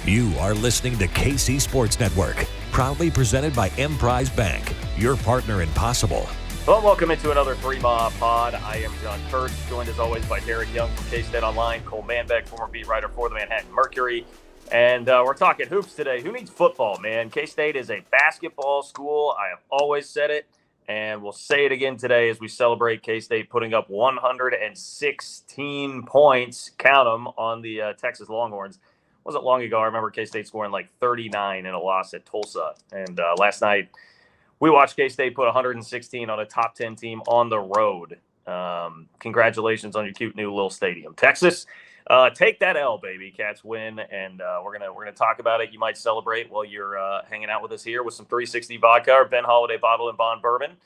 You are listening to KC Sports Network, proudly presented by Emprise Bank, your partner in possible. Well, welcome into another Three Ma Pod. I am John Kurtz, joined as always by Derek Young from K-State Online, Cole Manbeck, former beat writer for the Manhattan Mercury. And we're talking hoops today. Who needs football, man? K-State is a basketball school. I have always said it, and we'll say it again today as we celebrate K-State putting up 116 points, count them, on the Texas Longhorns. Wasn't long ago, I remember K-State scoring like 39 in a loss at Tulsa. And last night, we watched K-State put 116 on a top 10 team on the road. Congratulations on your cute new little stadium. Texas, take that L, baby. Cats win, and we're gonna talk about it. You might celebrate while you're hanging out with us here with some 360 vodka or Ben Holiday Bottle and Bond Bourbon,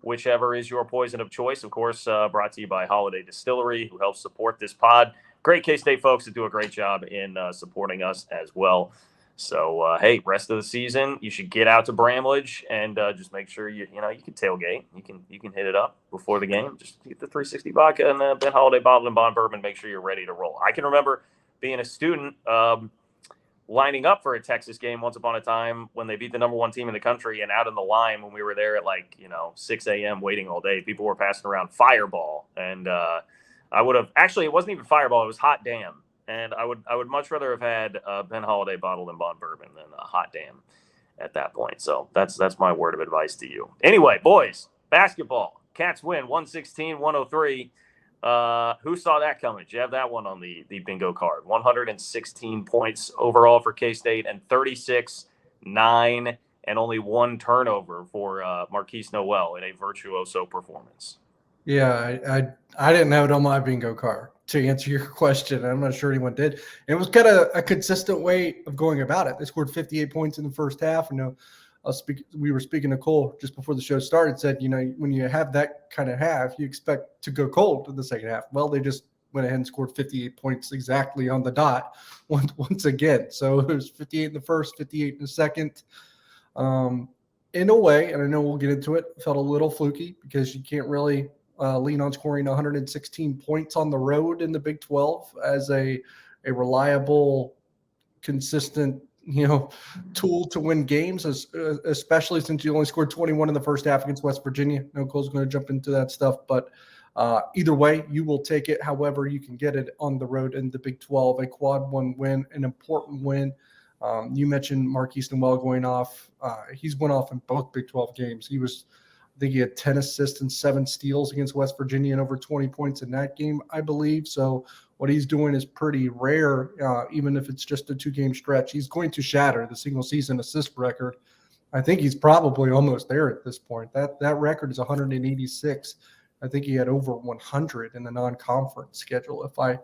whichever is your poison of choice. Of course, brought to you by Holiday Distillery, who helps support this pod. Great K-State folks that do a great job in supporting us as well. So, hey, rest of the season, you should get out to Bramlage and just make sure you can tailgate. You can hit it up before the game. Just get the 360 vodka and the Ben Holiday Bottle and Bond Bourbon. Make sure you're ready to roll. I can remember being a student lining up for a Texas game once upon a time when they beat the number one team in the country, and out in the line when we were there at 6 a.m. waiting all day, people were passing around Fireball. And I would have – actually, it wasn't even Fireball. It was Hot Damn. And I would much rather have had Ben Holiday Bottled and Bond Bourbon than a Hot Damn at that point. So that's my word of advice to you. Anyway, boys, basketball. Cats win 116-103. Who saw that coming? Did you have that one on the bingo card? 116 points overall for K-State and 36-9 and only one turnover for Marquise Noel in a virtuoso performance. Yeah, I didn't have it on my bingo card, to answer your question. I'm not sure anyone did. It was kind of a consistent way of going about it. They scored 58 points in the first half. We were speaking to Cole just before the show started, said, when you have that kind of half, you expect to go cold in the second half. Well, they just went ahead and scored 58 points exactly on the dot once again. So it was 58 in the first, 58 in the second. In a way, and I know we'll get into it, felt a little fluky because you can't really lean on scoring 116 points on the road in the Big 12 as a reliable, consistent, tool to win games, especially since you only scored 21 in the first half against West Virginia. No, Cole's going to jump into that stuff, but either way, you will take it however you can get it on the road in the Big 12, a quad one win, an important win. You mentioned Marquise Noel going off. He's went off in both Big 12 games. I think he had 10 assists and 7 steals against West Virginia and over 20 points in that game, I believe. So what he's doing is pretty rare, even if it's just a 2-game stretch. He's going to shatter the single-season assist record. I think he's probably almost there at this point. That record is 186. I think he had over 100 in the non-conference schedule, if I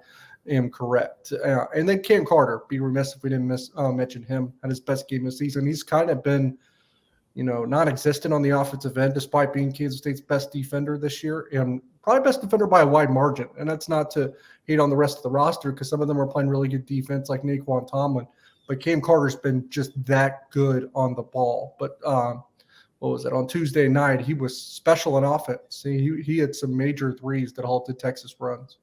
am correct. And then Cam Carter, be remiss if we didn't mention him at his best game of the season. He's kind of been non-existent on the offensive end, despite being Kansas State's best defender this year and probably best defender by a wide margin. And that's not to hate on the rest of the roster because some of them are playing really good defense like Naquan Tomlin. But Cam Carter's been just that good on the ball. But what was it? On Tuesday night, he was special in offense. He had some major threes that halted Texas runs.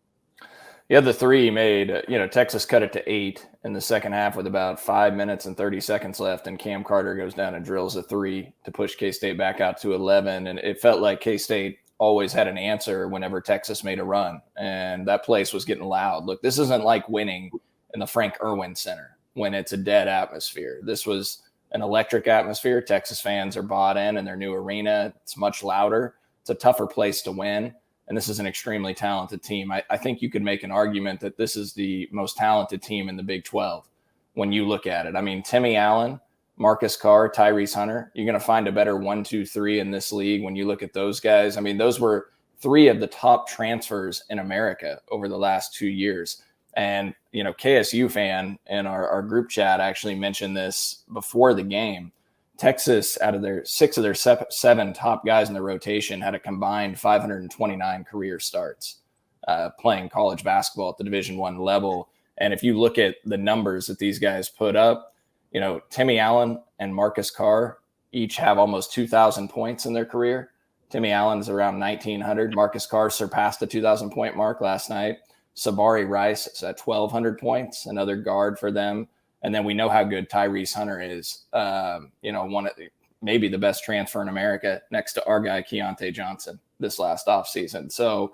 Yeah, the three made, Texas cut it to 8 in the second half with about 5 minutes and 30 seconds left, and Cam Carter goes down and drills a 3 to push K-State back out to 11, and it felt like K-State always had an answer whenever Texas made a run, and that place was getting loud. Look, this isn't like winning in the Frank Irwin Center when it's a dead atmosphere. This was an electric atmosphere. Texas fans are bought in their new arena. It's much louder. It's a tougher place to win. And this is an extremely talented team. I think you could make an argument that this is the most talented team in the Big 12 when you look at it. I mean, Timmy Allen, Marcus Carr, Tyrese Hunter, you're going to find a better 1, 2, 3 in this league when you look at those guys. I mean, those were 3 of the top transfers in America over the last 2 years. And, KSU fan in our group chat actually mentioned this before the game. Texas, out of their 6 of their 7 top guys in the rotation, had a combined 529 career starts playing college basketball at the Division I level. And if you look at the numbers that these guys put up, Timmy Allen and Marcus Carr each have almost 2,000 points in their career. Timmy Allen's around 1,900. Marcus Carr surpassed the 2,000-point mark last night. Sabari Rice is at 1,200 points, another guard for them. And then we know how good Tyrese Hunter is. Maybe the best transfer in America next to our guy, Keontae Johnson, this last offseason. So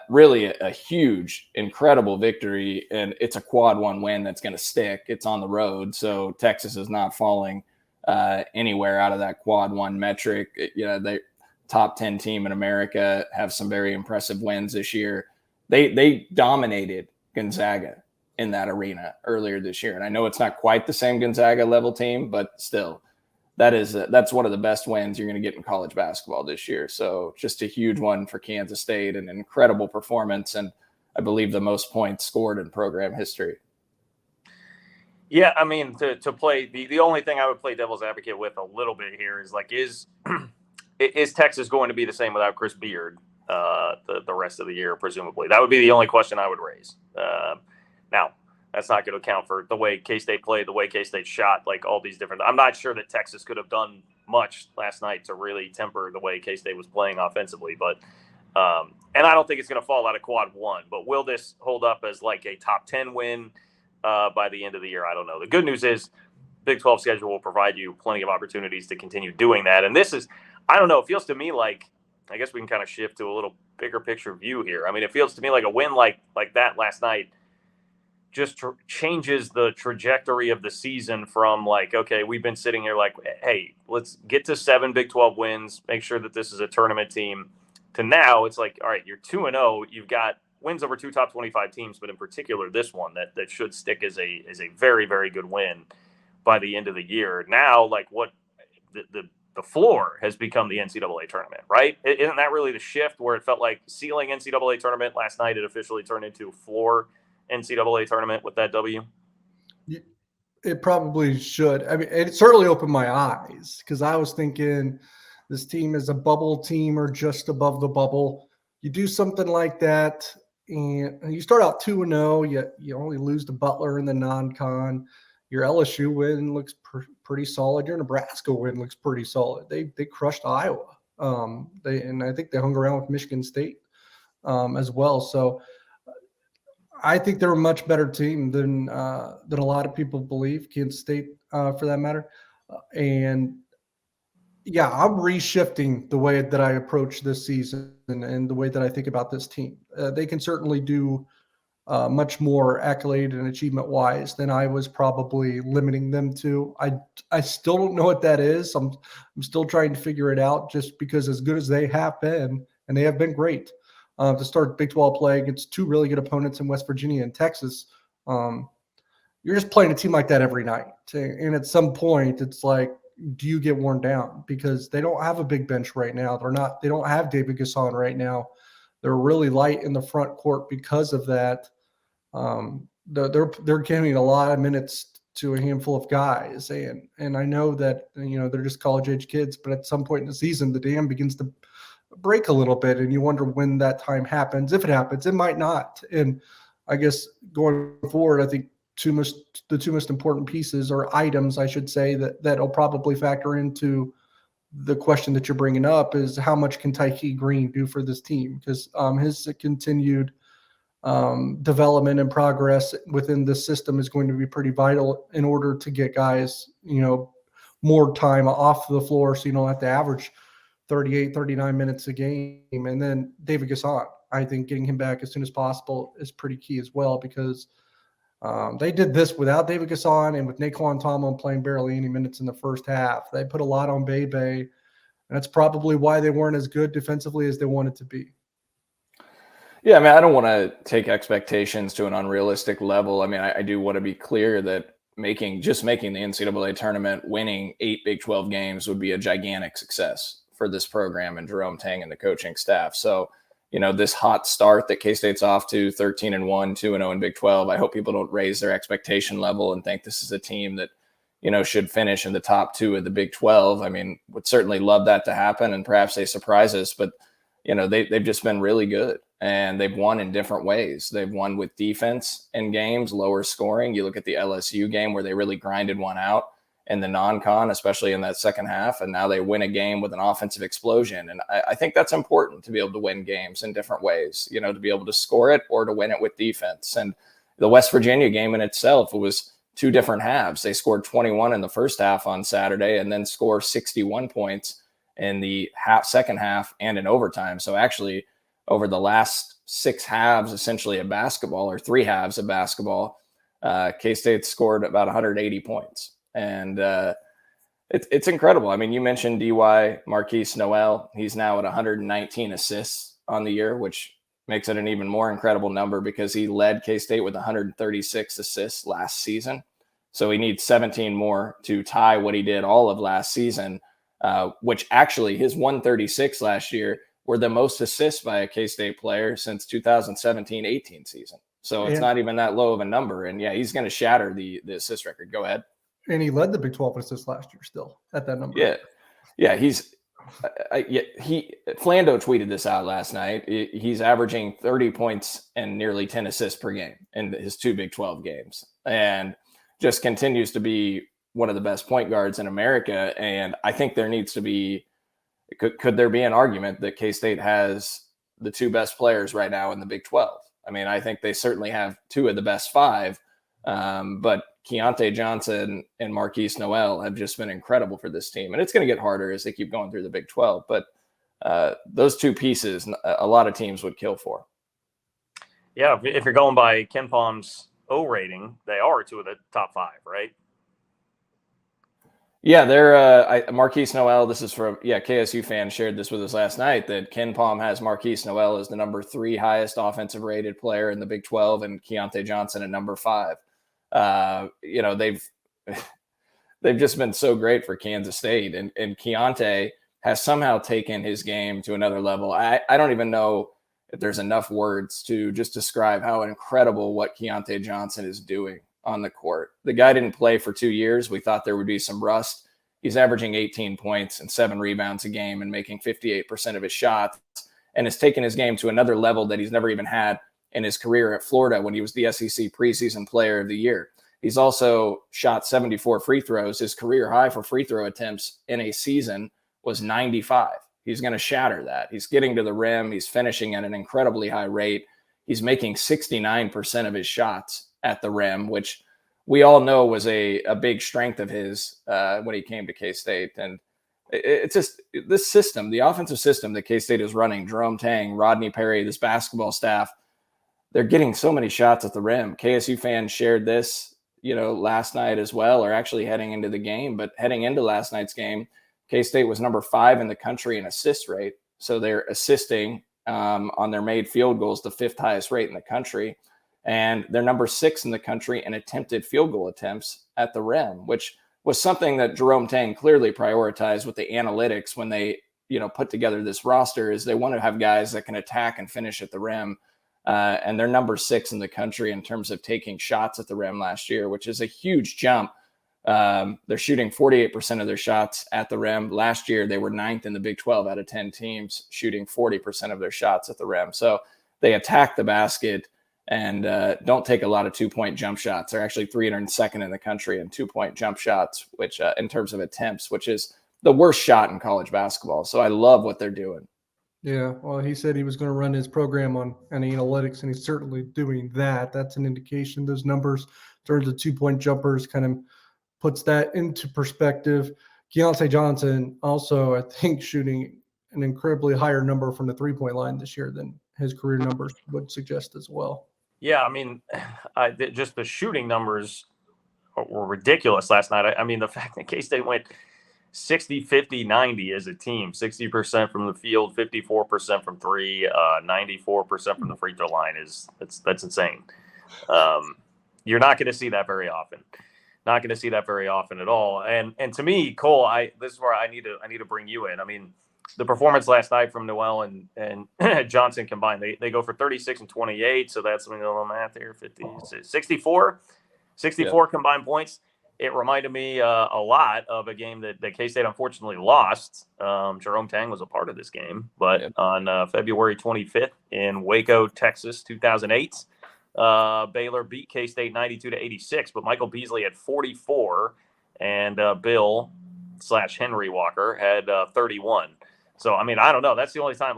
really a huge, incredible victory. And it's a quad one win that's going to stick. It's on the road. So Texas is not falling anywhere out of that quad one metric. They top 10 team in America, have some very impressive wins this year. They dominated Gonzaga in that arena earlier this year. And I know it's not quite the same Gonzaga level team, but still, that's one of the best wins you're going to get in college basketball this year. So just a huge one for Kansas State, an incredible performance, and I believe the most points scored in program history. Yeah, I mean, to play the only thing I would play devil's advocate with a little bit here is is Texas going to be the same without Chris Beard the rest of the year? Presumably, that would be the only question I would raise. Now, that's not going to account for the way K-State played, the way K-State shot, like all these different. I'm not sure that Texas could have done much last night to really temper the way K-State was playing offensively, but and I don't think it's going to fall out of quad one. But will this hold up as like a top 10 win by the end of the year? I don't know. The good news is Big 12 schedule will provide you plenty of opportunities to continue doing that. And this is, I don't know, it feels to me like, I guess we can kind of shift to a little bigger picture view here. I mean, it feels to me like a win like that last night just changes the trajectory of the season from like, okay, we've been sitting here like, hey, let's get to 7 Big 12 wins, make sure that this is a tournament team, to now it's like, all right, you're 2-0, you've got wins over 2 top 25 teams, but in particular this one that should stick as a very, very good win by the end of the year. Now, like what the floor has become the NCAA tournament, right? Isn't that really the shift where it felt like ceiling NCAA tournament last night, it officially turned into floor NCAA tournament with that W? It probably should. I mean, it certainly opened my eyes because I was thinking this team is a bubble team or just above the bubble. You do something like that, and you start out 2-0, yet you only lose to Butler in the non-con. Your LSU win looks pretty solid. Your Nebraska win looks pretty solid. They crushed Iowa. And I think they hung around with Michigan State as well. So I think they're a much better team than a lot of people believe, Kansas State for that matter. And yeah, I'm reshifting the way that I approach this season and the way that I think about this team. They can certainly do much more accolade and achievement wise than I was probably limiting them to. I still don't know what that is. I'm still trying to figure it out, just because as good as they have been, and they have been great to start Big 12 play against 2 really good opponents in West Virginia and Texas. You're just playing a team like that every night. And at some point it's like, do you get worn down? Because they don't have a big bench right now. They don't have David Gasson right now. They're really light in the front court because of that. They're giving a lot of minutes to a handful of guys, and I know that they're just college age kids, but at some point in the season, the dam begins to break a little bit, and you wonder when that time happens. If it happens, it might not. And I guess going forward, I think the two most important pieces, or items, I should say, that'll probably factor into the question that you're bringing up is how much can Tyke Green do for this team? Because his continued development and progress within the system is going to be pretty vital in order to get guys, more time off the floor, so you don't have to average 38, 39 minutes a game. And then David Gasson, I think getting him back as soon as possible is pretty key as well, because they did this without David Gasson and with Naquan Tomlin playing barely any minutes in the first half. They put a lot on Bebe, and that's probably why they weren't as good defensively as they wanted to be. Yeah, I mean, I don't want to take expectations to an unrealistic level. I mean, I do want to be clear that making the NCAA tournament, winning 8 Big 12 games would be a gigantic success for this program and Jerome Tang and the coaching staff. So, this hot start that K-State's off to, 13-1, 2-0 in Big 12, I hope people don't raise their expectation level and think this is a team that, should finish in the top 2 of the Big 12. I mean, would certainly love that to happen, and perhaps they surprise us, but, they've just been really good, and they've won in different ways. They've won with defense in games, lower scoring. You look at the LSU game where they really grinded one out in the non-con, especially in that second half, and now they win a game with an offensive explosion. And I think that's important, to be able to win games in different ways, to be able to score it or to win it with defense. And the West Virginia game in itself, it was 2 different halves. They scored 21 in the first half on Saturday and then score 61 points in the second half and in overtime. So actually, over the last 6 halves, essentially of basketball, or 3 halves of basketball, K-State scored about 180 points. And it's incredible. I mean, you mentioned DY Marquise Noel. He's now at 119 assists on the year, which makes it an even more incredible number because he led K-State with 136 assists last season. So he needs 17 more to tie what he did all of last season, which actually his 136 last year were the most assists by a K-State player since 2017-18 season. So it's not even that low of a number. And yeah, he's going to shatter the assist record. Go ahead. And he led the Big 12 assists last year still at that number. Yeah. Flando tweeted this out last night. He's averaging 30 points and nearly 10 assists per game in his 2 Big 12 games, and just continues to be one of the best point guards in America. And I think there needs to be, could there be an argument that K-State has the 2 best players right now in the Big 12? I mean, I think they certainly have 2 of the best 5, but Keontae Johnson and Marquise Noel have just been incredible for this team. And it's going to get harder as they keep going through the Big 12. But those 2 pieces, a lot of teams would kill for. Yeah, if you're going by Ken Palm's O rating, they are 2 of the top 5, right? Yeah, they're Marquise Noel. This is from KSU fan shared this with us last night that Ken Palm has Marquise Noel as the number 3 highest offensive rated player in the Big 12 and Keontae Johnson at number 5. They've just been so great for Kansas State, and Keontae has somehow taken his game to another level. I don't even know if there's enough words to just describe how incredible what Keontae Johnson is doing on the court. The guy didn't play for 2 years. We thought there would be some rust. He's averaging 18 points and 7 rebounds a game and making 58% of his shots, and has taken his game to another level that he's never even had in his career at Florida when he was the SEC preseason player of the year. He's also shot 74 free throws. His career high for free throw attempts in a season was 95. He's going to shatter that. He's getting to the rim. He's finishing at an incredibly high rate. He's making 69% of his shots at the rim, which we all know was a big strength of his when he came to K-State. And it's just this system, the offensive system that K-State is running, Jerome Tang, Rodney Perry, this basketball staff, they're getting so many shots at the rim. KSU fans shared this, last night as well, or actually heading into the game. But heading into last night's game, K-State was number 5 in the country in assist rate. So they're assisting on their made field goals, the 5th highest rate in the country. And they're number 6 in the country in attempted field goal attempts at the rim, which was something that Jerome Tang clearly prioritized with the analytics when they, put together this roster, is they want to have guys that can attack and finish at the rim. And they're number 6 in the country in terms of taking shots at the rim last year, which is a huge jump. They're shooting 48% of their shots at the rim. Last year, they were 9th in the Big 12 out of 10 teams, shooting 40% of their shots at the rim. So they attack the basket and don't take a lot of 2-point jump shots. They're actually 302nd in the country in 2-point jump shots, which in terms of attempts, which is the worst shot in college basketball. So I love what they're doing. Yeah, well, he said he was going to run his program on analytics, and he's certainly doing that. That's an indication. Those numbers in terms of 2-point jumpers kind of puts that into perspective. Keontae Johnson also, I think, shooting an incredibly higher number from the 3-point line this year than his career numbers would suggest as well. Yeah, I mean, just the shooting numbers were ridiculous last night. I mean, the fact that K-State went 60, 50, 90 as a team, 60% from the field, 54% from 3, 94% from the free throw line that's insane. You're not going to see that very often. Not going to see that very often at all. And to me, Cole, this is where I need to bring you in. I mean, the performance last night from Noel and Johnson combined, they go for 36 and 28. So that's, let me go on math here, 50, 64 combined points. It reminded me a lot of a game that K-State unfortunately lost. Jerome Tang was a part of this game, but on February 25th in Waco, Texas, 2008, Baylor beat K-State 92-86, but Michael Beasley had 44 and Bill/Henry Walker had 31. So, I mean, I don't know. That's the only time,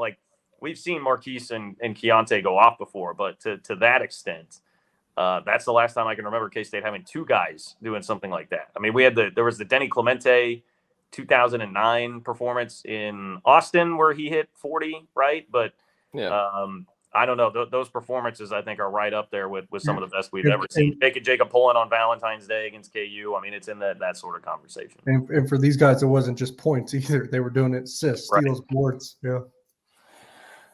we've seen Marquise and Keontae go off before, but to that extent, That's the last time I can remember K-State having two guys doing something like that. I mean, there was the Denny Clemente 2009 performance in Austin where he hit 40, right? But I don't know. Those performances, I think, are right up there with some of the best we've ever seen. Jacob pulling on Valentine's Day against KU. I mean, it's in that sort of conversation. And for these guys, it wasn't just points either. They were doing it assists, steals, boards. Yeah.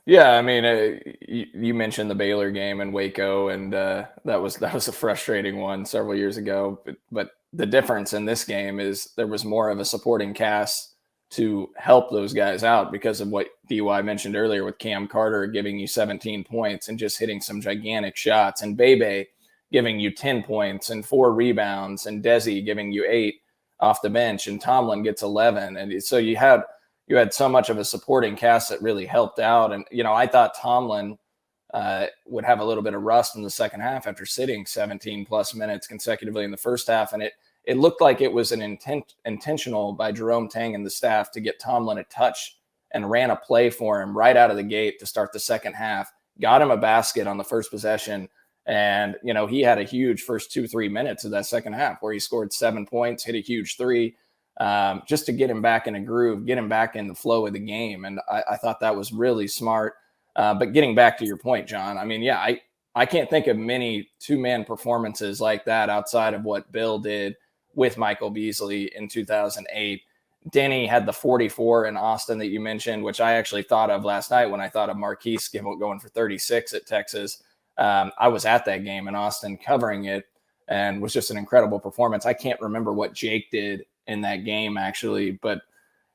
Yeah, I mean, you mentioned the Baylor game in Waco, and that was a frustrating one several years ago. But the difference in this game is there was more of a supporting cast to help those guys out because of what DY mentioned earlier with Cam Carter giving you 17 points and just hitting some gigantic shots, and Bebe giving you 10 points and 4 rebounds, and Desi giving you 8 off the bench, and Tomlin gets 11. And so you had so much of a supporting cast that really helped out. And, I thought Tomlin would have a little bit of rust in the second half after sitting 17 plus minutes consecutively in the first half. And it looked like it was an intentional by Jerome Tang and the staff to get Tomlin a touch, and ran a play for him right out of the gate to start the second half, got him a basket on the first possession. And, he had a huge first 2-3 minutes of that second half where he scored 7 points, hit a huge 3. Just to get him back in a groove, get him back in the flow of the game. And I thought that was really smart. But getting back to your point, John, I mean, yeah, I can't think of many two-man performances like that outside of what Bill did with Michael Beasley in 2008. Denny had the 44 in Austin that you mentioned, which I actually thought of last night when I thought of Marquise going for 36 at Texas. I was at that game in Austin covering it, and was just an incredible performance. I can't remember what Jake did in that game actually, but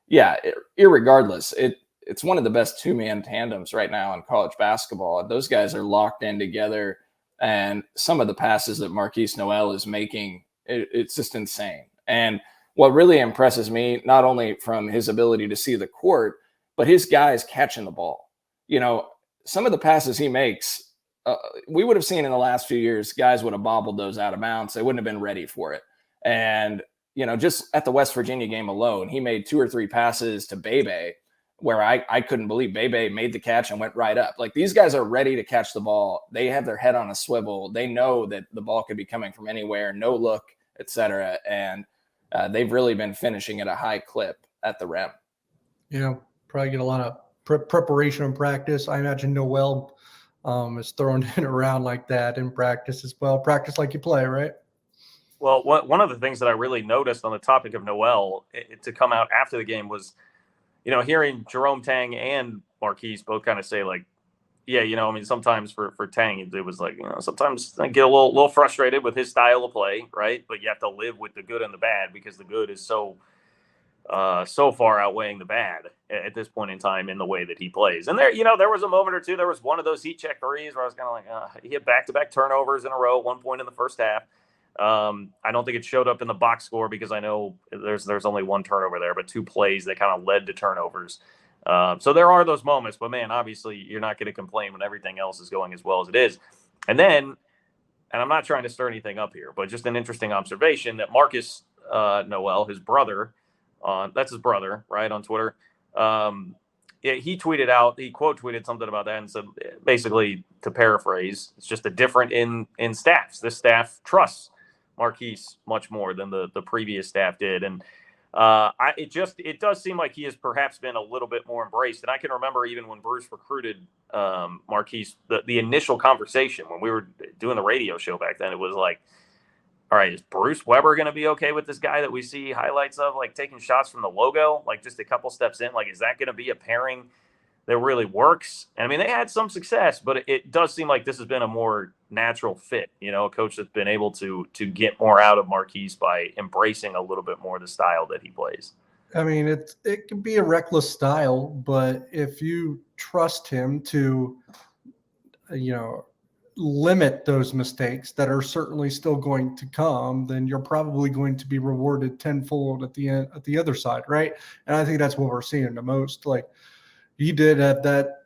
yeah, irregardless, it's one of the best two-man tandems right now in college basketball. Those guys are locked in together, and some of the passes that Marquise Noel is making, it's just insane. And what really impresses me, not only from his ability to see the court, but his guys catching the ball. Some of the passes he makes, we would have seen in the last few years, guys would have bobbled those out of bounds. They wouldn't have been ready for it. And just at the West Virginia game alone, he made 2 or 3 passes to Bebe where I couldn't believe Bebe made the catch and went right up. Like, these guys are ready to catch the ball. They have their head on a swivel. They know that the ball could be coming from anywhere, no look, etc. And they've really been finishing at a high clip at the rim. Probably get a lot of preparation and practice. I imagine Noel is throwing it around like that in practice as well. Practice like you play, right? Well, one of the things that I really noticed on the topic of Noel to come out after the game was, hearing Jerome Tang and Marquise both kind of say, like, yeah, I mean, sometimes for Tang, it was like, sometimes I get a little frustrated with his style of play, right? But you have to live with the good and the bad because the good is so far outweighing the bad at this point in time in the way that he plays. And there was a moment or two, there was one of those heat check threes where I was kind of like, he had back-to-back turnovers in a row at one point in the first half. I don't think it showed up in the box score because I know there's only one turnover there, but 2 plays that kind of led to turnovers. So there are those moments, but man, obviously you're not going to complain when everything else is going as well as it is. And I'm not trying to stir anything up here, but just an interesting observation that Marcus Noel, his brother, that's his brother, right, on Twitter. He tweeted out, he quote tweeted something about that and said, basically, to paraphrase, it's just a different in staffs. This staff trusts Marquise much more than the previous staff did. And it does seem like he has perhaps been a little bit more embraced. And I can remember even when Bruce recruited Marquise, the initial conversation when we were doing the radio show back then, it was like, all right, is Bruce Weber going to be okay with this guy that we see highlights of, like, taking shots from the logo, like just a couple steps in? Like, is that going to be a pairing that really works? And I mean, they had some success, but it does seem like this has been a more natural fit, a coach that's been able to get more out of Marquise by embracing a little bit more the style that he plays. I mean, it can be a reckless style, but if you trust him to, limit those mistakes that are certainly still going to come, then you're probably going to be rewarded tenfold at the end, at the other side, right? And I think that's what we're seeing the most. Like, he did have that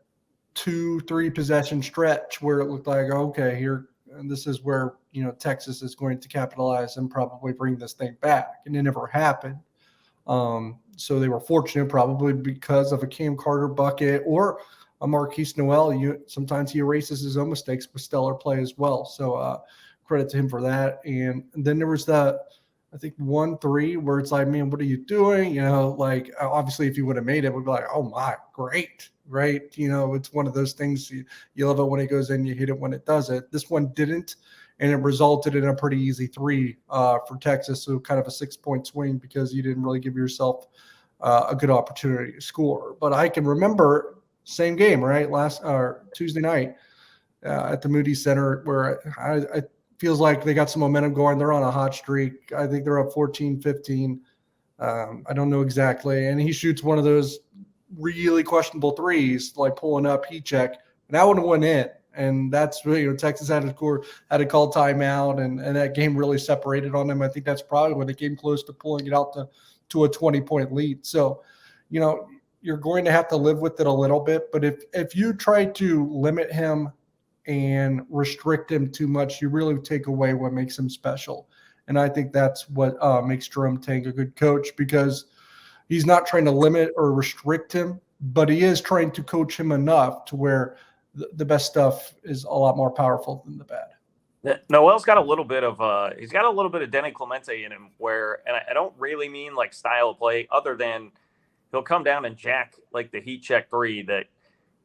2-3 possession stretch where it looked like, okay, here, and this is where, Texas is going to capitalize and probably bring this thing back. And it never happened. So they were fortunate probably because of a Cam Carter bucket or a Marquise Noel. Sometimes he erases his own mistakes with stellar play as well. So credit to him for that. And then there was that, I think 1-3 where it's like, man, what are you doing? You know, like obviously if you would have made it, we'd be like, oh my, great, right? You know, it's one of those things you love it when it goes in, you hate it when it doesn't. This one didn't, and it resulted in a pretty easy 3 for Texas. So kind of a 6-point swing because you didn't really give yourself a good opportunity to score. But I can remember same game, right? Tuesday night at the Moody Center where I feels like they got some momentum going. They're on a hot streak. I think they're up 14-15. I don't know exactly. And he shoots one of those really questionable threes, like pulling up, heat check, and that one went in. And that's really, Texas had to call timeout, and that game really separated on them. I think that's probably when they came close to pulling it out to a 20-point lead. So, you're going to have to live with it a little bit. But if you try to limit him and restrict him too much, you really take away what makes him special. And I think that's what makes Jerome Tang a good coach, because he's not trying to limit or restrict him, but he is trying to coach him enough to where the best stuff is a lot more powerful than the bad. Noel's got a little bit of Denny Clemente in him, where, and I don't really mean like style of play, other than he'll come down and jack like the heat check 3 that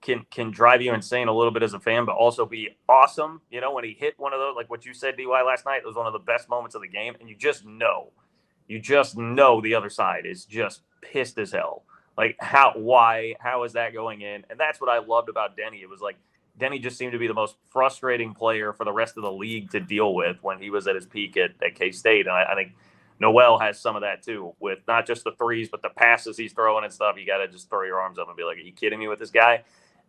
can drive you insane a little bit as a fan, but also be awesome. When he hit one of those, like what you said, DY, last night, it was one of the best moments of the game. And you just know the other side is just pissed as hell. Like how is that going in? And that's what I loved about Denny. It was like Denny just seemed to be the most frustrating player for the rest of the league to deal with when he was at his peak at K-State. And I think Noel has some of that too, with not just the threes, but the passes he's throwing and stuff. You got to just throw your arms up and be like, are you kidding me with this guy?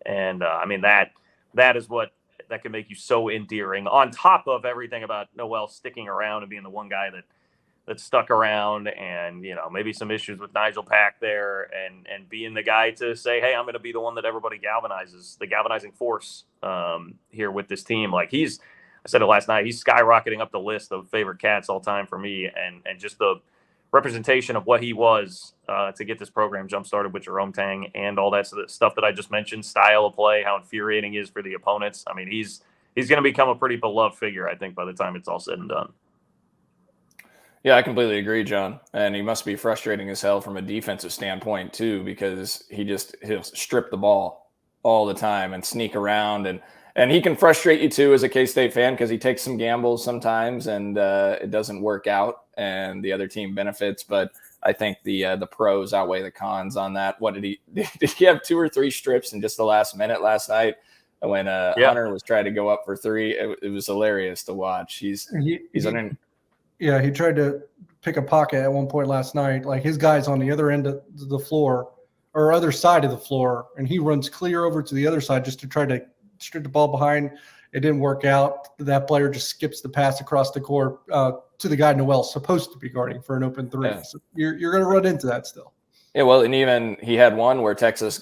And that is what that can make you so endearing, on top of everything about Noel sticking around and being the one guy that stuck around, and maybe some issues with Nigel Pack there, and being the guy to say, hey, I'm going to be the one that everybody galvanizes, the galvanizing force here with this team. Like I said it last night, he's skyrocketing up the list of favorite Cats all time for me, and just the representation of what he was to get this program jump started with Jerome Tang and all that stuff that I just mentioned, style of play, how infuriating he is for the opponents. I mean, he's going to become a pretty beloved figure, I think, by the time it's all said and done. Yeah, I completely agree, John. And he must be frustrating as hell from a defensive standpoint too, because he'll strip the ball all the time and sneak around, and he can frustrate you too as a K-State fan, because he takes some gambles sometimes and it doesn't work out and the other team benefits. But I think the pros outweigh the cons on that. What did he have 2 or 3 strips in just the last minute last night when Hunter was trying to go up for 3? It was hilarious to watch. He tried to pick a pocket at one point last night. Like his guy's on the other end of the floor or other side of the floor, and he runs clear over to the other side just to try to strip the ball behind. It didn't work out. That player just skips the pass across the court to the guy Noel's supposed to be guarding for an open 3. Yeah. So you're going to run into that still. Yeah, well, and even he had one where Texas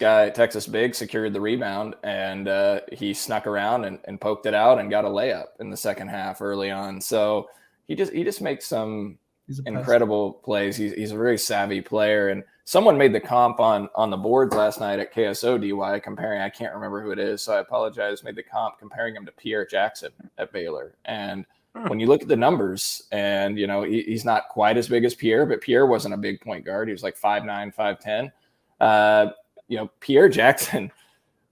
big secured the rebound, and he snuck around and poked it out and got a layup in the second half early on. So he just makes some incredible plays. He's a very savvy player. And someone made the comp on the boards last night at KSO DY comparing, I can't remember who it is, so I apologize, made the comp comparing him to Pierre Jackson at Baylor. And when you look at the numbers, and he's not quite as big as Pierre, but Pierre wasn't a big point guard. He was like 5'9", 5'10". Pierre Jackson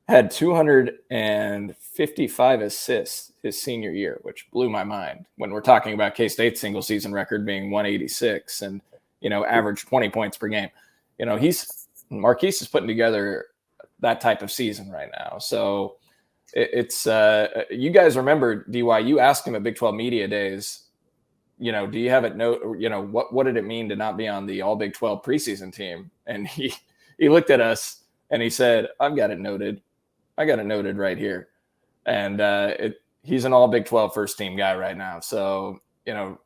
had 255 assists his senior year, which blew my mind when we're talking about K-State's single season record being 186 and, average 20 points per game. Marquise is putting together that type of season right now. So it's you guys remember, DY, you asked him at Big 12 Media Days, do you have it what did it mean to not be on the all Big 12 preseason team? And he looked at us and he said, I've got it noted. I got it noted right here. And he's an all Big 12 first team guy right now. So,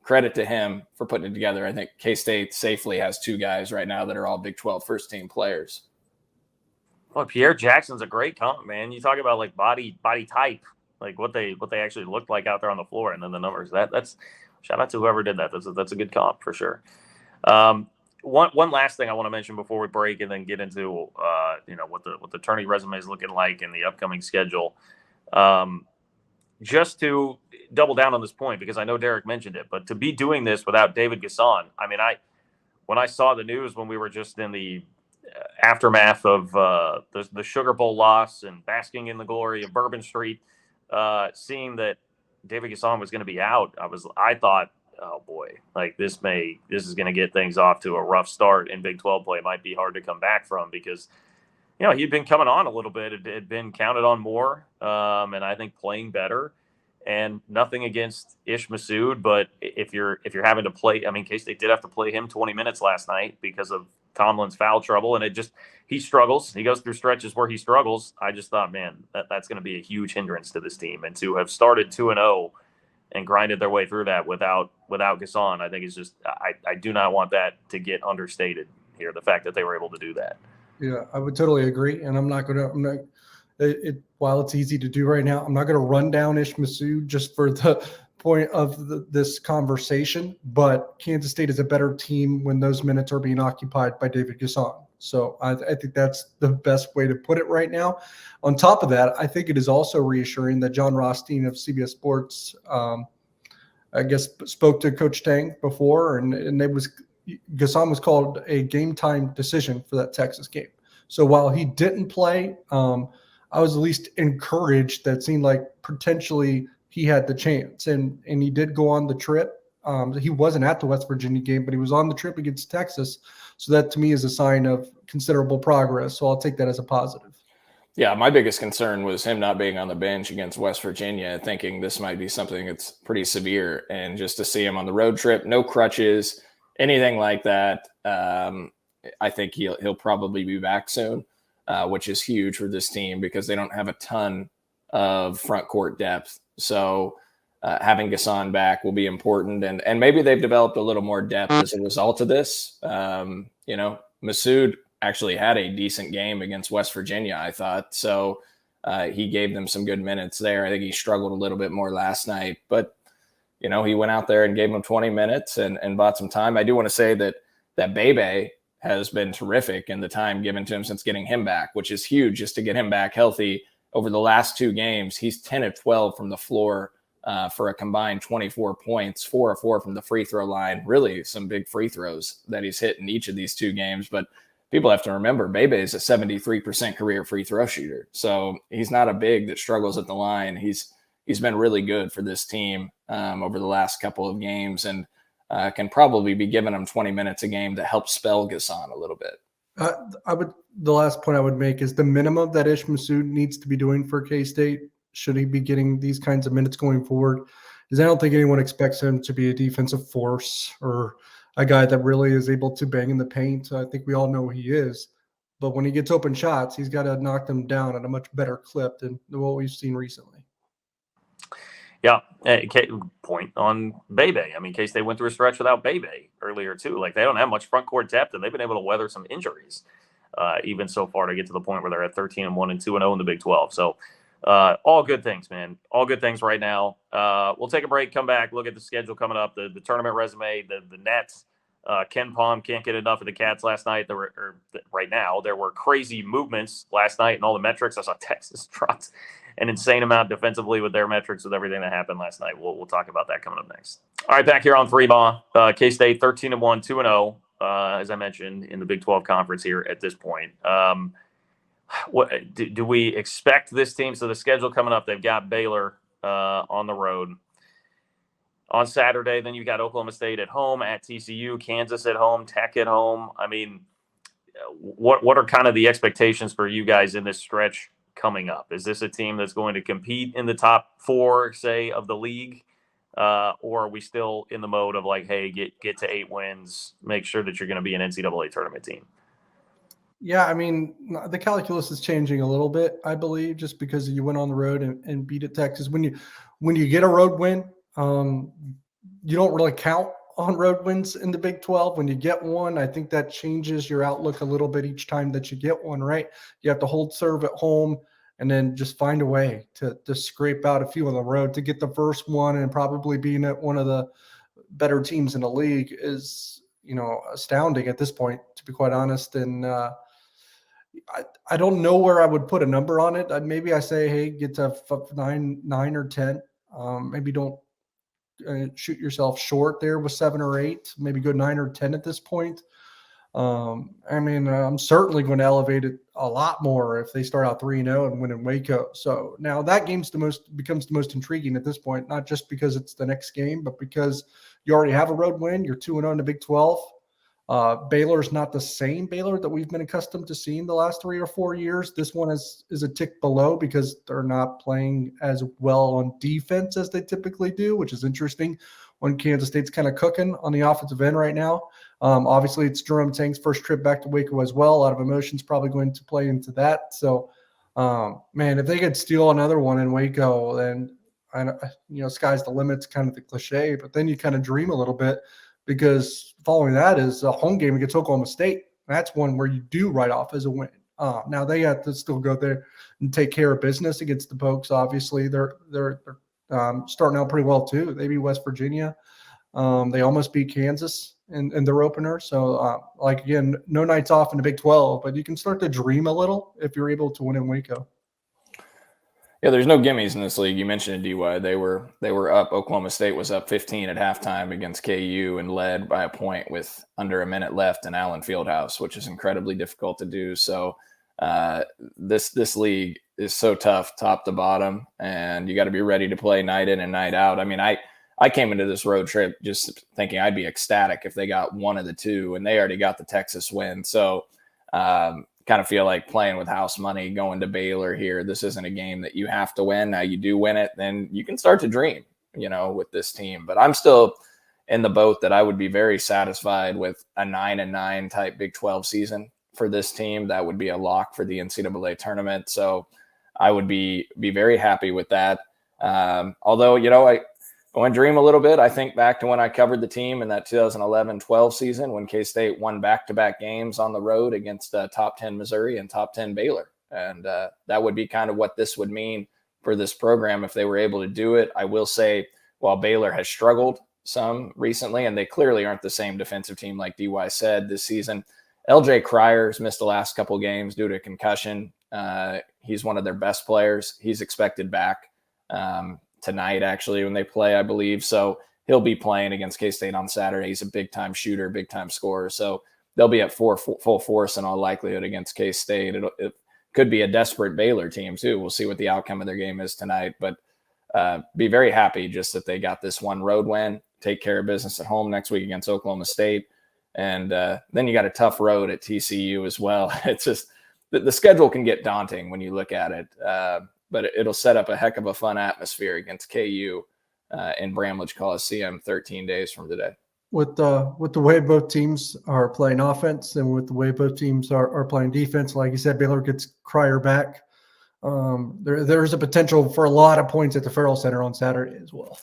credit to him for putting it together. I think K-State safely has 2 guys right now that are all Big 12 first team players. Well, Pierre Jackson's a great comp, man. You talk about like body type, like what they actually looked like out there on the floor, and then the numbers. That's shout out to whoever did that. That's a good comp for sure. One last thing I want to mention before we break, and then get into what the tourney resume is looking like in the upcoming schedule. Just to double down on this point because I know Derek mentioned it, but to be doing this without David Gasson, I mean, when I saw the news when we were just in the aftermath of the Sugar Bowl loss and basking in the glory of Bourbon Street, seeing that David Gasson was going to be out, I thought, oh boy, like this is going to get things off to a rough start in Big 12 play. It might be hard to come back from because, he'd been coming on a little bit. It had been counted on more, and I think playing better. And nothing against Ish Massoud, but if you're having to play, I mean, K-State did have to play him 20 minutes last night because of Tomlin's foul trouble, and he struggles. He goes through stretches where he struggles. I just thought, man, that's going to be a huge hindrance to this team, and to have started 2-0 and grinded their way through that without Gasson, I think is just I do not want that to get understated here. The fact that they were able to do that. Yeah, I would totally agree, and I'm not. While it's easy to do right now, I'm not going to run down Ish Massoud just for the point of this conversation, but Kansas State is a better team when those minutes are being occupied by David Gasson. So I think that's the best way to put it right now. On top of that, I think it is also reassuring that John Rothstein of CBS Sports, I guess, spoke to Coach Tang before, and Gasson was called a game time decision for that Texas game. So while he didn't play, I was at least encouraged that it seemed like potentially he had the chance, and he did go on the trip. He wasn't at the West Virginia game, but he was on the trip against Texas. So that to me is a sign of considerable progress. So I'll take that as a positive. Yeah, my biggest concern was him not being on the bench against West Virginia, thinking this might be something that's pretty severe. And just to see him on the road trip, no crutches, anything like that, I think he'll probably be back soon. Which is huge for this team because they don't have a ton of front court depth. So having Gasson back will be important. And maybe they've developed a little more depth as a result of this. Massoud actually had a decent game against West Virginia, I thought. So he gave them some good minutes there. I think he struggled a little bit more last night. But, he went out there and gave them 20 minutes and bought some time. I do want to say that Bebe has been terrific in the time given to him since getting him back, which is huge just to get him back healthy. Over the last 2 games, he's 10 of 12 from the floor for a combined 24 points, 4 of 4 from the free throw line. Really some big free throws that he's hit in each of these 2 games. But people have to remember, Bebe is a 73% career free throw shooter. So he's not a big that struggles at the line. He's been really good for this team over the last couple of games, and can probably be giving him 20 minutes a game to help spell Gasson a little bit. The last point I would make is the minimum that Ish Massoud needs to be doing for K-State, should he be getting these kinds of minutes going forward, is I don't think anyone expects him to be a defensive force or a guy that really is able to bang in the paint. I think we all know he is. But when he gets open shots, he's got to knock them down at a much better clip than what we've seen recently. Yeah, point on Bebe. I mean, K-State went through a stretch without Bebe earlier too. Like, they don't have much front court depth, and they've been able to weather some injuries even so far to get to the point where they're at 13-1 and 2-0 in the Big 12. So all good things, man. All good things right now. We'll take a break, come back, look at the schedule coming up, the tournament resume, the Nets. Ken Palm can't get enough of the Cats last night. Right now, there were crazy movements last night and all the metrics. I saw Texas dropped an insane amount defensively with their metrics with everything that happened last night. We'll talk about that coming up next. All right, back here on Fremont, K-State 13-1, 2-0, as I mentioned, in the Big 12 conference here at this point. What do we expect this team? So the schedule coming up, they've got Baylor on the road on Saturday. Then you've got Oklahoma State at home, at TCU, Kansas at home, Tech at home. I mean, what are kind of the expectations for you guys in this stretch coming up? Is this a team that's going to compete in the top 4, say, of the league? Or are we still in the mode of like, hey, get to 8 wins, make sure that you're going to be an NCAA tournament team? Yeah, I mean, the calculus is changing a little bit, I believe, just because you went on the road and beat at Texas. When you get a road win, you don't really count on road wins in the Big 12. When you get one, I think that changes your outlook a little bit each time that you get one, right? You have to hold serve at home and then just find a way to scrape out a few on the road to get the first one, and probably being at one of the better teams in the league is, astounding at this point, to be quite honest. And I don't know where I would put a number on it. Maybe I say, hey, get to 9 or 10. Maybe don't shoot yourself short there with 7 or 8. Maybe go 9 or 10 at this point. I'm certainly going to elevate it a lot more if they start out 3-0 and win in Waco. So now that becomes the most intriguing at this point, not just because it's the next game, but because you already have a road win. You're 2-0 in the Big 12. Baylor's not the same Baylor that we've been accustomed to seeing the last 3 or 4 years. This one is a tick below because they're not playing as well on defense as they typically do, which is interesting when Kansas State's kind of cooking on the offensive end right now. Obviously, it's Jerome Tang's first trip back to Waco as well. A lot of emotions probably going to play into that. So, if they could steal another one in Waco, then, sky's the limit's kind of the cliche, but then you kind of dream a little bit because following that is a home game against Oklahoma State. That's one where you do write off as a win. Now they have to still go there and take care of business against the Pokes. Obviously, they're starting out pretty well too. They beat West Virginia. They almost beat Kansas in their opener. So, again, no nights off in the Big 12, but you can start to dream a little if you're able to win in Waco. Yeah, there's no gimmies in this league. You mentioned it, DY. They were up. Oklahoma State was up 15 at halftime against KU and led by a point with under a minute left in Allen Fieldhouse, which is incredibly difficult to do. So this league is so tough, top to bottom, and you got to be ready to play night in and night out. I mean, I came into this road trip just thinking I'd be ecstatic if they got one of the two, and they already got the Texas win. So kind of feel like playing with house money, going to Baylor here. This isn't a game that you have to win. Now you do win it, then you can start to dream, with this team. But I'm still in the boat that I would be very satisfied with a 9-9 type Big 12 season for this team. That would be a lock for the NCAA tournament. So I would be very happy with that. Although, I want to dream a little bit. I think back to when I covered the team in that 2011-12 season when K-State won back-to-back games on the road against top 10 Missouri and top 10 Baylor. And that would be kind of what this would mean for this program if they were able to do it. I will say, while Baylor has struggled some recently, and they clearly aren't the same defensive team like DY said this season, LJ Cryer's missed the last couple games due to concussion. He's one of their best players. He's expected back tonight, actually, when they play, I believe. So he'll be playing against K-State on Saturday. He's a big-time shooter, big-time scorer. So they'll be at full force in all likelihood against K-State. It could be a desperate Baylor team, too. We'll see what the outcome of their game is tonight. But be very happy just that they got this one road win, take care of business at home next week against Oklahoma State. And then you got a tough road at TCU as well. It's just the schedule can get daunting when you look at it. But it'll set up a heck of a fun atmosphere against KU in Bramlage Coliseum 13 days from today. With the way both teams are playing offense and with the way both teams are playing defense, like you said, Baylor gets Cryer back. There's a potential for a lot of points at the Farrell Center on Saturday as well.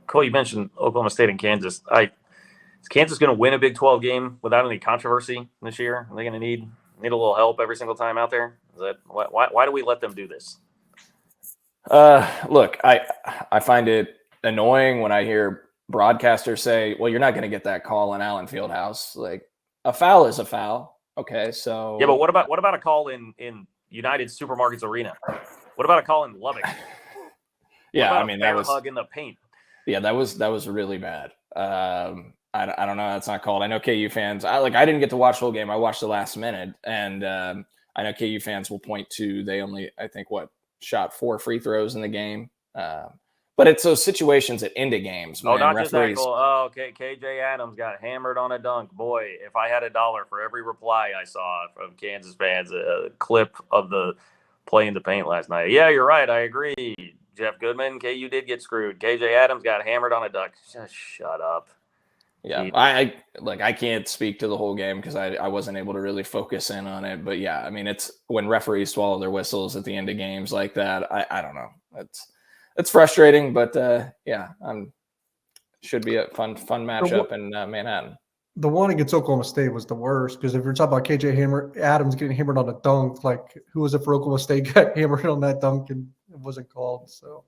Cole, you mentioned Oklahoma State and Kansas. Is Kansas going to win a Big 12 game without any controversy this year? Are they going to need a little help every single time out there? Is that why do we let them do this? Look, I find it annoying when I hear broadcasters say, well, you're not going to get that call in Allen Fieldhouse. Like, a foul is a foul. Okay, so yeah, but what about a call in United Supermarkets Arena? What about a call in Lubbock? Yeah, I mean, that was hug in the paint. Yeah, that was really bad. I don't know. That's not called. I know KU fans. I didn't get to watch the whole game. I watched the last minute, and I know KU fans will point to they only, I think, shot 4 free throws in the game. But it's those situations that end games. Oh, not just that goal. Oh, okay. KJ Adams got hammered on a dunk. Boy, if I had $1 for every reply I saw from Kansas fans, a clip of the play in the paint last night. Yeah, you're right. I agree. Jeff Goodman, KU did get screwed. KJ Adams got hammered on a dunk. Just shut up. Yeah, I can't speak to the whole game because I wasn't able to really focus in on it. But yeah, I mean, it's when referees swallow their whistles at the end of games like that. I don't know. It's frustrating, but yeah, should be a fun matchup in Manhattan. The one against Oklahoma State was the worst because if you're talking about KJ Adams getting hammered on a dunk, like who was it for Oklahoma State got hammered on that dunk and it wasn't called? So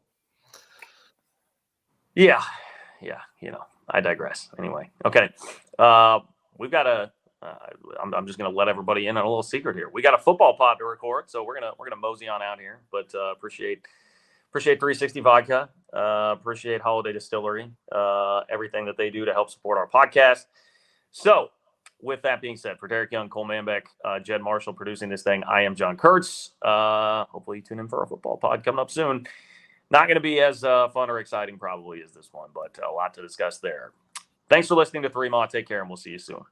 yeah, I digress. Anyway, okay, we've got I'm just gonna let everybody in on a little secret here. We got a football pod to record, so we're gonna mosey on out here. But appreciate Appreciate 360 Vodka. Appreciate Holiday Distillery. Everything that they do to help support our podcast. So, with that being said, for Derek Young, Cole Manbeck, Jed Marshall producing this thing, I am John Kurtz. Hopefully you tune in for a football pod coming up soon. Not going to be as fun or exciting probably as this one, but a lot to discuss there. Thanks for listening to Three Ma. Take care, and we'll see you soon.